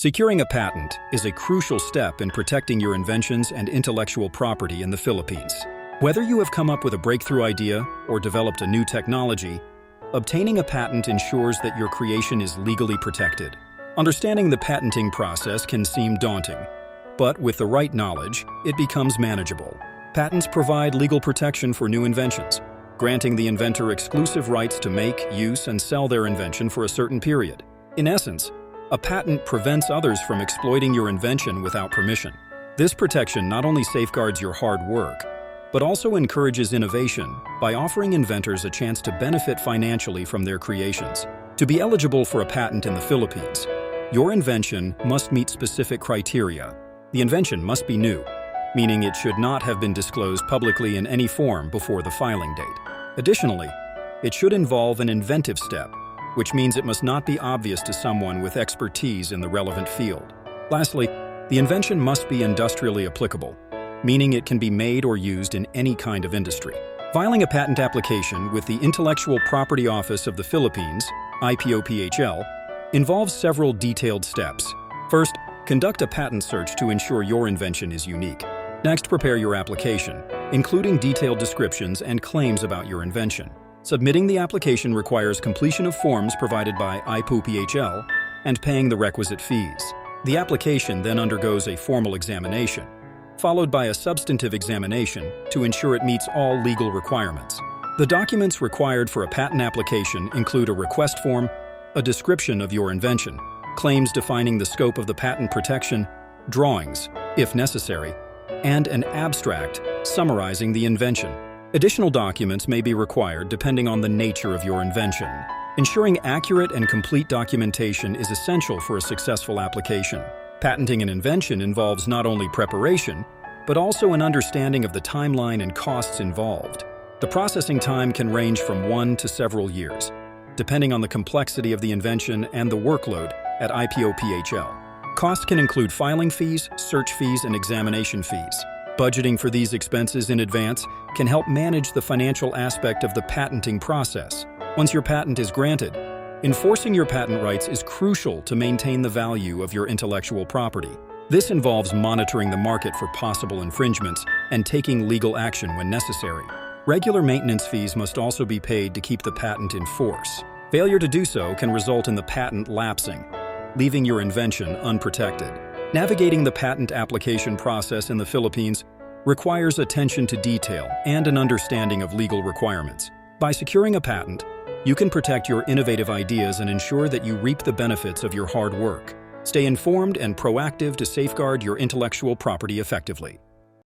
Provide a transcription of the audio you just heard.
Securing a patent is a crucial step in protecting your inventions and intellectual property in the Philippines. Whether you have come up with a breakthrough idea or developed a new technology, obtaining a patent ensures that your creation is legally protected. Understanding the patenting process can seem daunting, but with the right knowledge, it becomes manageable. Patents provide legal protection for new inventions, granting the inventor exclusive rights to make, use, and sell their invention for a certain period. In essence, a patent prevents others from exploiting your invention without permission. This protection not only safeguards your hard work, but also encourages innovation by offering inventors a chance to benefit financially from their creations. To be eligible for a patent in the Philippines, your invention must meet specific criteria. The invention must be new, meaning it should not have been disclosed publicly in any form before the filing date. Additionally, it should involve an inventive step, which means it must not be obvious to someone with expertise in the relevant field. Lastly, the invention must be industrially applicable, meaning it can be made or used in any kind of industry. Filing a patent application with the Intellectual Property Office of the Philippines, IPOPHL, involves several detailed steps. First, conduct a patent search to ensure your invention is unique. Next, prepare your application, including detailed descriptions and claims about your invention. Submitting the application requires completion of forms provided by IPOPHL and paying the requisite fees. The application then undergoes a formal examination, followed by a substantive examination to ensure it meets all legal requirements. The documents required for a patent application include a request form, a description of your invention, claims defining the scope of the patent protection, drawings, if necessary, and an abstract summarizing the invention. Additional documents may be required depending on the nature of your invention. Ensuring accurate and complete documentation is essential for a successful application. Patenting an invention involves not only preparation, but also an understanding of the timeline and costs involved. The processing time can range from 1 to several years, depending on the complexity of the invention and the workload at IPOPHL. Costs can include filing fees, search fees, and examination fees. Budgeting for these expenses in advance can help manage the financial aspect of the patenting process. Once your patent is granted, enforcing your patent rights is crucial to maintain the value of your intellectual property. This involves monitoring the market for possible infringements and taking legal action when necessary. Regular maintenance fees must also be paid to keep the patent in force. Failure to do so can result in the patent lapsing, leaving your invention unprotected. Navigating the patent application process in the Philippines requires attention to detail and an understanding of legal requirements. By securing a patent, you can protect your innovative ideas and ensure that you reap the benefits of your hard work. Stay informed and proactive to safeguard your intellectual property effectively.